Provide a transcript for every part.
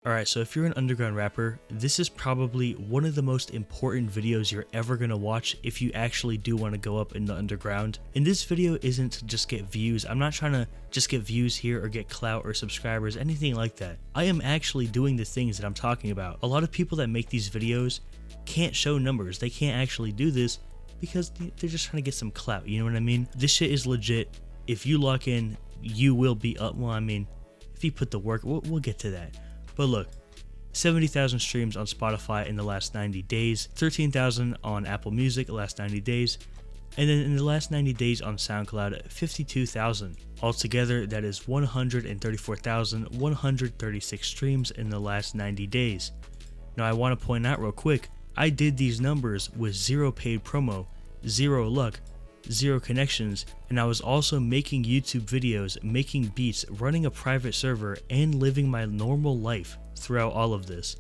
Alright, so if you're an underground rapper, this is probably one of the most important videos you're ever going to watch if you actually do want to go up in the underground. And this video isn't to just get views. I'm not trying to just get views here or get clout or subscribers, anything like that. I am actually doing the things that I'm talking about. A lot of people that make these videos can't show numbers. They can't actually do this because they're just trying to get some clout, you know what I mean? This shit is legit. If you lock in, you will be up. Well, I mean, if you put the work, we'll get to that. But look, 70,000 streams on Spotify in the last 90 days, 13,000 on Apple Music the last 90 days, and then in the last 90 days on SoundCloud, 52,000. Altogether, that is 134,136 streams in the last 90 days. Now I want to point out real quick, I did these numbers with zero paid promo, zero luck, zero connections, and I was also making YouTube videos, making beats, running a private server, and living my normal life throughout all of this.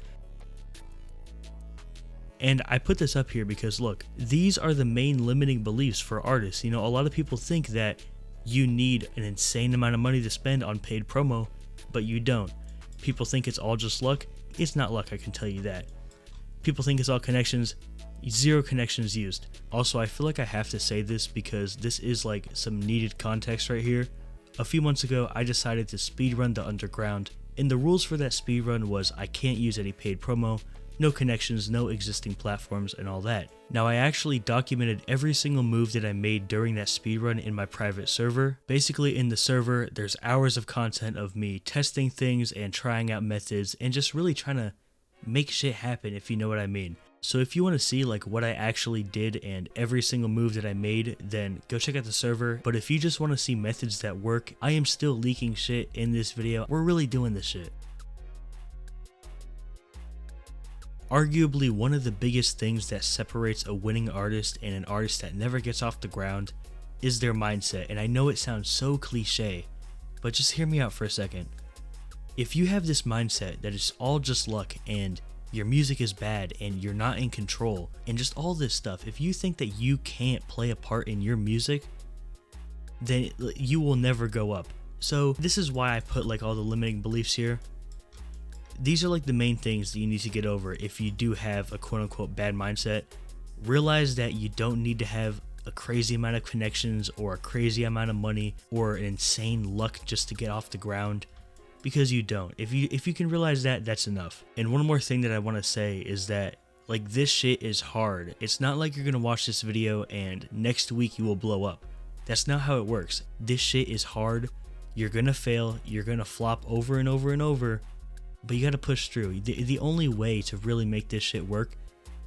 And I put this up here because look, these are the main limiting beliefs for artists. You know, a lot of people think that you need an insane amount of money to spend on paid promo, but you don't. People think it's all just luck. It's not luck, I can tell you that. People think it's all connections. Zero connections used. Also, I feel like I have to say this because this is like some needed context right here. A few months ago, I decided to speedrun the underground, and the rules for that speedrun was I can't use any paid promo, no connections, no existing platforms, and all that. Now, I actually documented every single move that I made during that speedrun in my private server. Basically, in the server, there's hours of content of me testing things and trying out methods and just really trying to make shit happen, if you know what I mean. So if you want to see like what I actually did and every single move that I made, then go check out the server. But if you just want to see methods that work, I am still leaking shit in this video. We're really doing this shit. Arguably one of the biggest things that separates a winning artist and an artist that never gets off the ground is their mindset. And I know it sounds so cliche, but just hear me out for a second. If you have this mindset that it's all just luck and your music is bad and you're not in control and just all this stuff, if you think that you can't play a part in your music, then you will never go up. So this is why I put like all the limiting beliefs here. These are like the main things that you need to get over if you do have a quote unquote bad mindset. Realize that you don't need to have a crazy amount of connections or a crazy amount of money or an insane luck just to get off the ground. Because you don't. If you can realize that, that's enough. And one more thing that I want to say is that like this shit is hard. It's not like you're gonna watch this video and next week you will blow up. That's not how it works. This shit is hard. You're gonna fail. You're gonna flop over and over and over. But you gotta push through. The only way to really make this shit work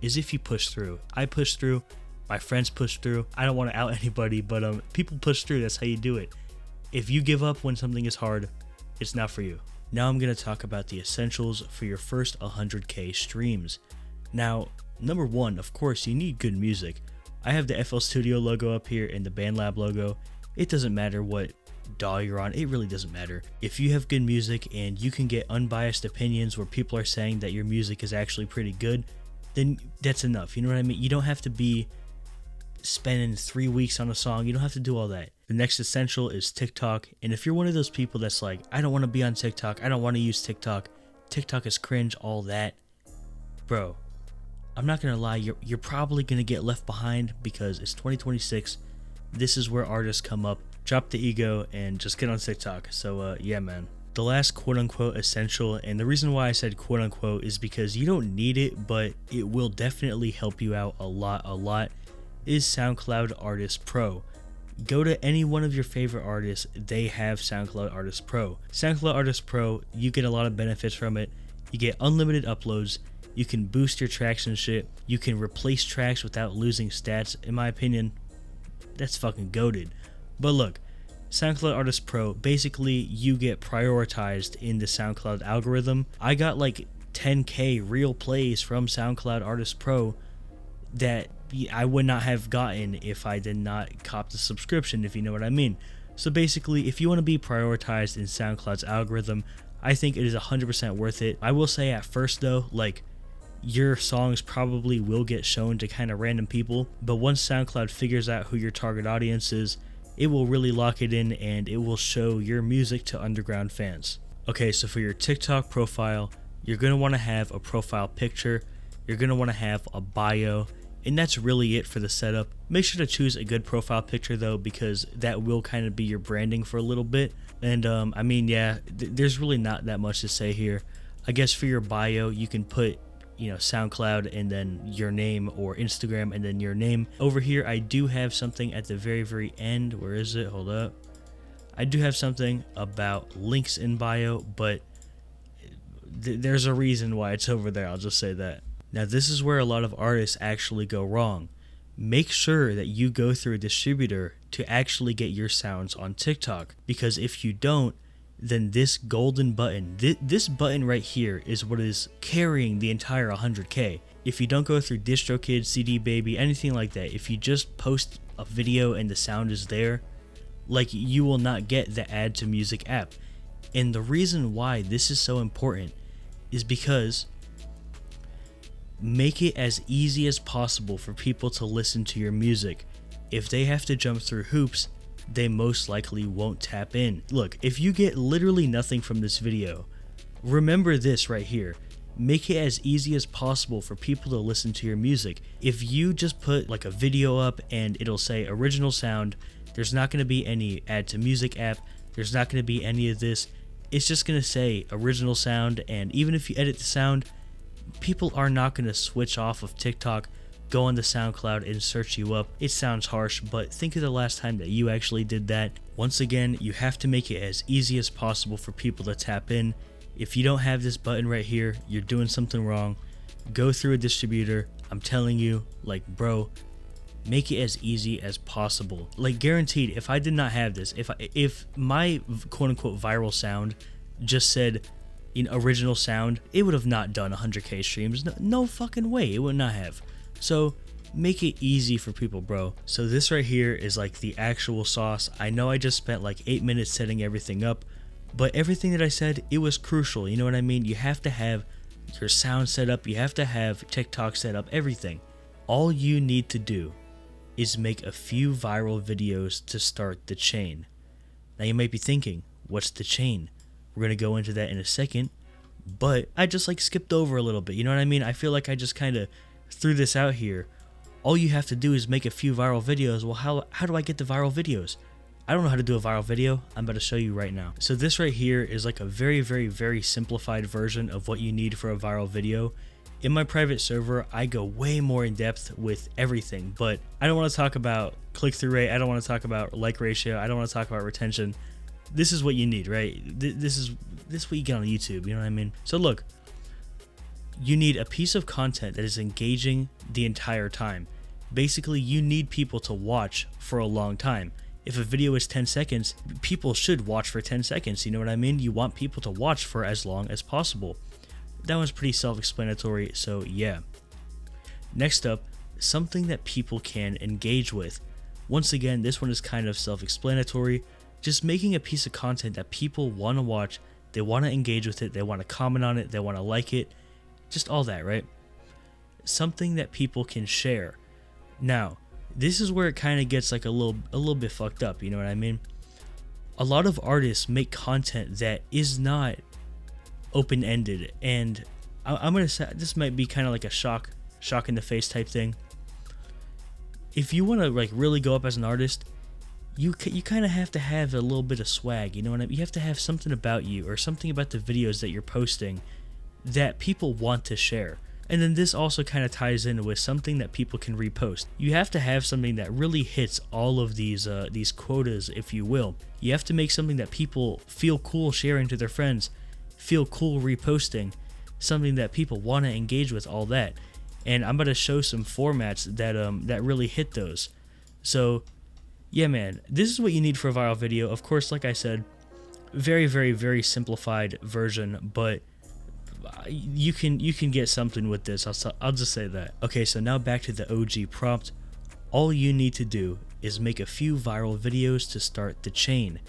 is if you push through. I push through. My friends push through. I don't want to out anybody, but people push through. That's how you do it. If you give up when something is hard, it's not for you. Now I'm going to talk about the essentials for your first 100k streams. Now, number one, of course, you need good music. I have the FL Studio logo up here and the BandLab logo. It doesn't matter what DAW you're on, it really doesn't matter. If you have good music and you can get unbiased opinions where people are saying that your music is actually pretty good, then that's enough. You know what I mean? You don't have to be spending 3 weeks on a song. You don't have to do all that. The next essential is TikTok. And if you're one of those people that's like, I don't want to be on TikTok, I don't want to use TikTok, TikTok is cringe, all that, bro, I'm not gonna lie, you're probably gonna get left behind because it's 2026. This is where artists come up. Drop the ego and just get on TikTok. So yeah, man. The last quote unquote essential, and the reason why I said quote unquote is because you don't need it, but it will definitely help you out a lot, is SoundCloud Artist Pro. Go to any one of your favorite artists, they have SoundCloud Artist Pro. SoundCloud Artist Pro, you get a lot of benefits from it. You get unlimited uploads, you can boost your tracks and shit, you can replace tracks without losing stats. In my opinion, that's fucking goated. But look, SoundCloud Artist Pro, basically you get prioritized in the SoundCloud algorithm. I got like 10k real plays from SoundCloud Artist Pro that I would not have gotten if I did not cop the subscription, if you know what I mean. So basically, if you want to be prioritized in SoundCloud's algorithm, I think it is 100% worth it. I will say at first though, like, your songs probably will get shown to kind of random people, but once SoundCloud figures out who your target audience is, it will really lock it in and it will show your music to underground fans. Okay, so for your TikTok profile, you're going to want to have a profile picture, you're going to want to have a bio, and that's really it for the setup. Make sure to choose a good profile picture though, because that will kind of be your branding for a little bit. And I mean, yeah, there's really not that much to say here. I guess for your bio, you can put, SoundCloud and then your name, or Instagram and then your name. Over here, I do have something at the very, very end. Where is it? Hold up. I do have something about links in bio, but there's a reason why it's over there. I'll just say that. Now, this is where a lot of artists actually go wrong. Make sure that you go through a distributor to actually get your sounds on TikTok, because if you don't, then this golden button, this button right here is what is carrying the entire 100K. If you don't go through DistroKid, CD Baby, anything like that, if you just post a video and the sound is there, like, you will not get the Add to Music app. And the reason why this is so important is because make it as easy as possible for people to listen to your music. If they have to jump through hoops, they most likely won't tap in. Look, if you get literally nothing from this video, remember this right here. Make it as easy as possible for people to listen to your music. If you just put like a video up and it'll say original sound, there's not going to be any Add to Music app, there's not going to be any of this. It's just going to say original sound, and even if you edit the sound, people are not going to switch off of TikTok, go on the SoundCloud and search you up. It sounds harsh, but think of the last time that you actually did that. Once again, you have to make it as easy as possible for people to tap in. If you don't have this button right here, you're doing something wrong. Go through a distributor. I'm telling you, like, bro, make it as easy as possible. Like, guaranteed, if I did not have this, if my quote-unquote viral sound just said original sound, it would have not done 100K streams. No fucking way, it would not have. So make it easy for people, bro. So this right here is like the actual sauce. I know I just spent like 8 minutes setting everything up, but everything that I said, it was crucial. You know what I mean? You have to have your sound set up, you have to have TikTok set up, everything. All you need to do is make a few viral videos to start the chain. Now you might be thinking, what's the chain? We're gonna go into that in a second, but I just like skipped over a little bit. You know what I mean? I feel like I just kind of threw this out here. All you have to do is make a few viral videos. Well, how do I get the viral videos? I don't know how to do a viral video. I'm about to show you right now. So this right here is like a very, very, very simplified version of what you need for a viral video. In my private server, I go way more in depth with everything, but I don't want to talk about click-through rate. I don't want to talk about like ratio. I don't want to talk about retention. This is what you need, right? This is what you get on YouTube. You know what I mean? So look, you need a piece of content that is engaging the entire time. Basically, you need people to watch for a long time. If a video is 10 seconds, people should watch for 10 seconds. You know what I mean? You want people to watch for as long as possible. That one's pretty self-explanatory, so yeah. Next up, something that people can engage with. Once again, this one is kind of self-explanatory. Just making a piece of content that people want to watch, they want to engage with it, they want to comment on it, they want to like it, just all that, right? Something that people can share. Now, this is where it kind of gets like a little bit fucked up, you know what I mean? A lot of artists make content that is not open-ended, and I'm gonna say this might be kind of like a shock in the face type thing. If you want to like really go up as an artist, you kind of have to have a little bit of swag, you know what I mean? You have to have something about you, or something about the videos that you're posting that people want to share. And then this also kind of ties in with something that people can repost. You have to have something that really hits all of these quotas, if you will. You have to make something that people feel cool sharing to their friends, feel cool reposting, something that people want to engage with, all that. And I'm about to show some formats that really hit those. So yeah, man, this is what you need for a viral video. Of course, like I said, very, very, very simplified version, but you can get something with this. I'll just say that. Okay, so now back to the OG prompt. All you need to do is make a few viral videos to start the chain.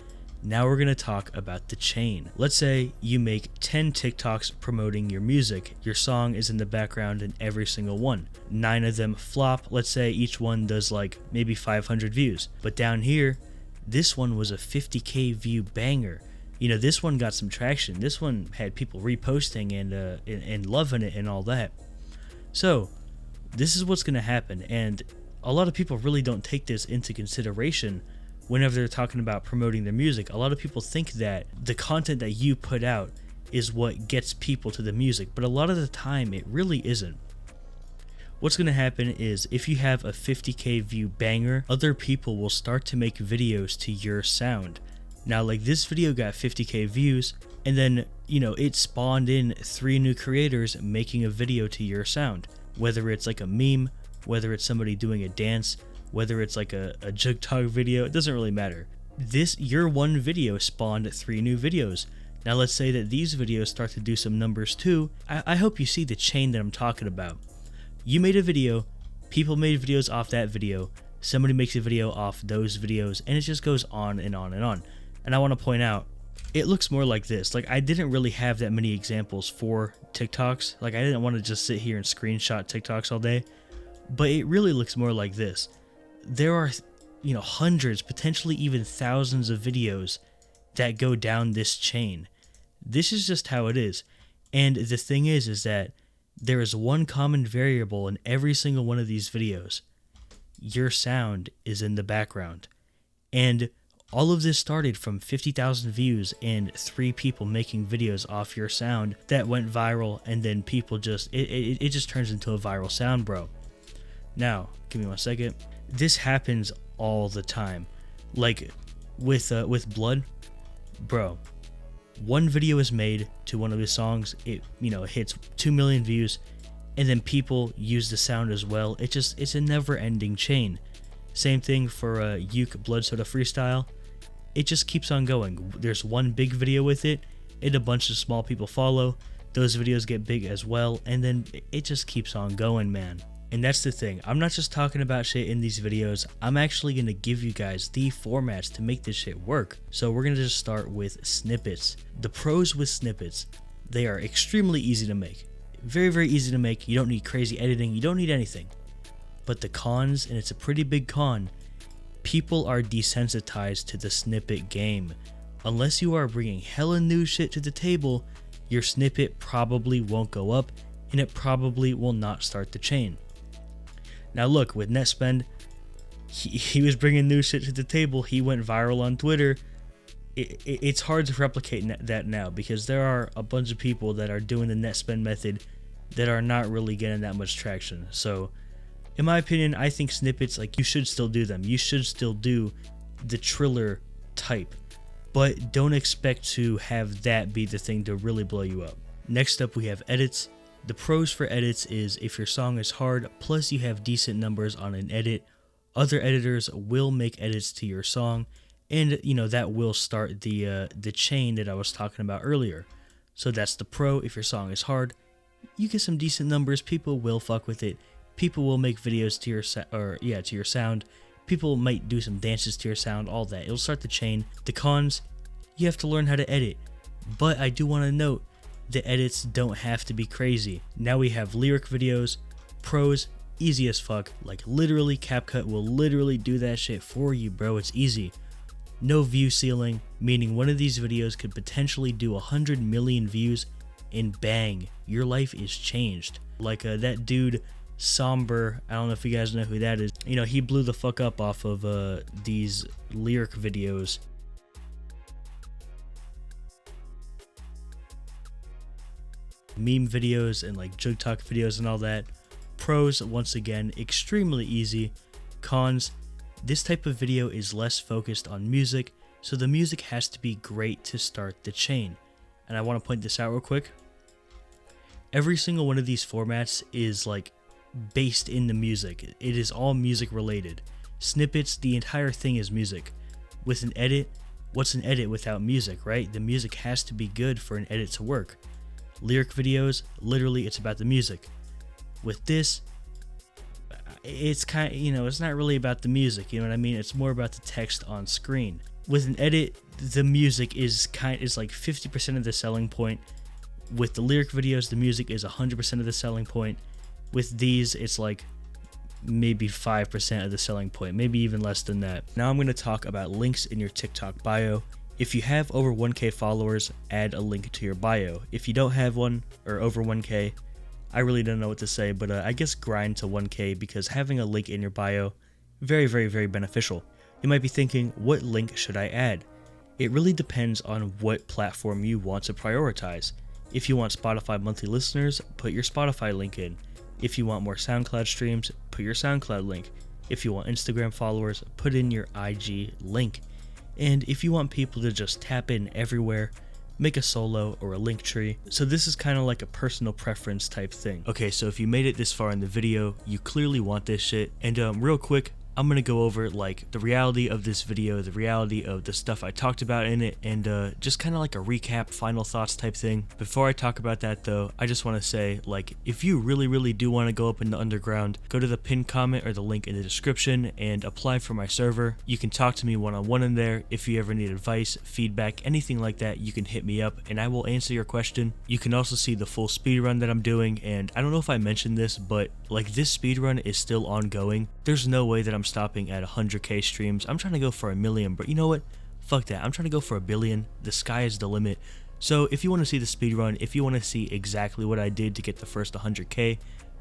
Now we're going to talk about the chain. Let's say you make 10 TikToks promoting your music. Your song is in the background in every single one. 9 of them flop. Let's say each one does like maybe 500 views. But down here, this one was a 50K view banger. This one got some traction. This one had people reposting and loving it and all that. So this is what's going to happen, and a lot of people really don't take this into consideration whenever they're talking about promoting their music. A lot of people think that the content that you put out is what gets people to the music, but a lot of the time it really isn't. What's going to happen is if you have a 50k view banger, other people will start to make videos to your sound. Now, like, this video got 50k views, and then, it spawned in 3 new creators making a video to your sound. Whether it's like a meme, whether it's somebody doing a dance, whether it's like a JugTalk video, it doesn't really matter. Your one video spawned 3 new videos. Now let's say that these videos start to do some numbers too. I hope you see the chain that I'm talking about. You made a video, people made videos off that video, somebody makes a video off those videos, and it just goes on and on and on. And I want to point out, it looks more like this. Like, I didn't really have that many examples for TikToks. Like, I didn't want to just sit here and screenshot TikToks all day, but it really looks more like this. There are, hundreds, potentially even thousands of videos that go down this chain. This is just how it is. And the thing is that there is one common variable in every single one of these videos. Your sound is in the background. And all of this started from 50,000 views and 3 people making videos off your sound that went viral, and then people it just turns into a viral sound, bro. Now, give me 1 second. This happens all the time. Like with Blood, bro. One video is made to one of his songs, it hits 2 million views, and then people use the sound as well. It's a never-ending chain. Same thing for Uke Blood Soda Freestyle. It just keeps on going. There's one big video with it, and a bunch of small people follow. Those videos get big as well, and then it just keeps on going, man. And that's the thing. I'm not just talking about shit in these videos. I'm actually going to give you guys the formats to make this shit work. So we're going to just start with snippets. The pros with snippets, they are extremely easy to make. Very, very easy to make. You don't need crazy editing. You don't need anything. But the cons, and it's a pretty big con, people are desensitized to the snippet game. Unless you are bringing hella new shit to the table, your snippet probably won't go up, and it probably will not start the chain. Now look, with Netspend, he was bringing new shit to the table. He went viral on Twitter. It's hard to replicate that now, because there are a bunch of people that are doing the Netspend method that are not really getting that much traction. So in my opinion, I think snippets, like, you should still do them. You should still do the Triller type, but don't expect to have that be the thing to really blow you up. Next up, we have edits. The pros for edits is if your song is hard, plus you have decent numbers on an edit, other editors will make edits to your song, and that will start the chain that I was talking about earlier. So that's the pro. If your song is hard, you get some decent numbers, people will fuck with it. People will make videos to your sound. People might do some dances to your sound, all that. It'll start the chain. The cons, you have to learn how to edit. But I do want to note, the edits don't have to be crazy. Now we have lyric videos. Pros, easy as fuck. Like, literally, CapCut will literally do that shit for you, bro. It's easy. No view ceiling, meaning one of these videos could potentially do 100 million views, and bang, your life is changed. Like that dude Somber, I don't know if you guys know who that is. He blew the fuck up off of these lyric videos. Meme videos and like JugTalk videos and all that. Pros, once again, extremely easy. Cons, this type of video is less focused on music, so the music has to be great to start the chain. And I want to point this out real quick. Every single one of these formats is like based in the music. It is all music related. Snippets, the entire thing is music. With an edit, what's an edit without music, right? The music has to be good for an edit to work. Lyric videos, literally it's about the music. With this, it's kind of, it's not really about the music, you know what I mean? It's more about the text on screen. With an edit, the music is like 50% of the selling point. With the lyric videos, the music is 100% of the selling point. With these, it's like maybe 5% of the selling point, maybe even less than that. Now I'm going to talk about links in your TikTok bio. If you have over 1k followers, add a link to your bio. If you don't have one, or over 1k, I really don't know what to say, but I guess grind to 1k, because having a link in your bio, very, very, very beneficial. You might be thinking, what link should I add? It really depends on what platform you want to prioritize. If you want Spotify monthly listeners, put your Spotify link in. If you want more SoundCloud streams, put your SoundCloud link. If you want Instagram followers, put in your IG link. And if you want people to just tap in everywhere, make a solo or a link tree. So this is kind of like a personal preference type thing. Okay, so if you made it this far in the video, you clearly want this shit. And real quick, I'm gonna go over like the reality of this video, the reality of the stuff I talked about in it, and just kind of like a recap, final thoughts type thing. Before I talk about that though, I just want to say, like, if you really do want to go up in the underground, go to the pinned comment or the link in the description and apply for my server. You can talk to me one-on-one in there. If you ever need advice, feedback, anything like that, you can hit me up and I will answer your question. You can also see the full speedrun that I'm doing, and I don't know if I mentioned this, but like this speedrun is still ongoing. There's no way that I'm stopping at 100k streams. I'm trying to go for 1 million, but you know what? Fuck that. I'm trying to go for 1 billion. The sky is the limit. So if you want to see the speedrun, if you want to see exactly what I did to get the first 100k,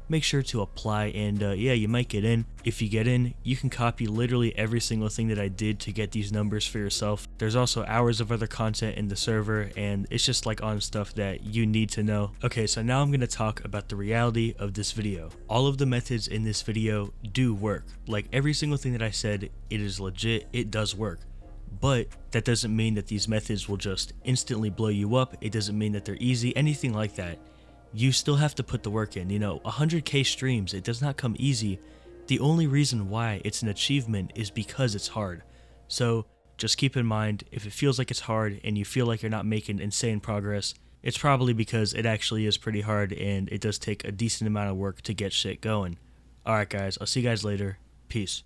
make sure to apply, and yeah, you might get in. If you get in, you can copy literally every single thing that I did to get these numbers for yourself. There's also hours of other content in the server, and it's just like on stuff that you need to know. Okay, so now I'm going to talk about the reality of this video. All of the methods in this video do work. Like every single thing that I said, it is legit, it does work. But that doesn't mean that these methods will just instantly blow you up. It doesn't mean that they're easy, anything like that. You still have to put the work in. You know, 100k streams, it does not come easy. The only reason why it's an achievement is because it's hard. So just keep in mind, if it feels like it's hard and you feel like you're not making insane progress, it's probably because it actually is pretty hard and it does take a decent amount of work to get shit going. Alright guys, I'll see you guys later. Peace.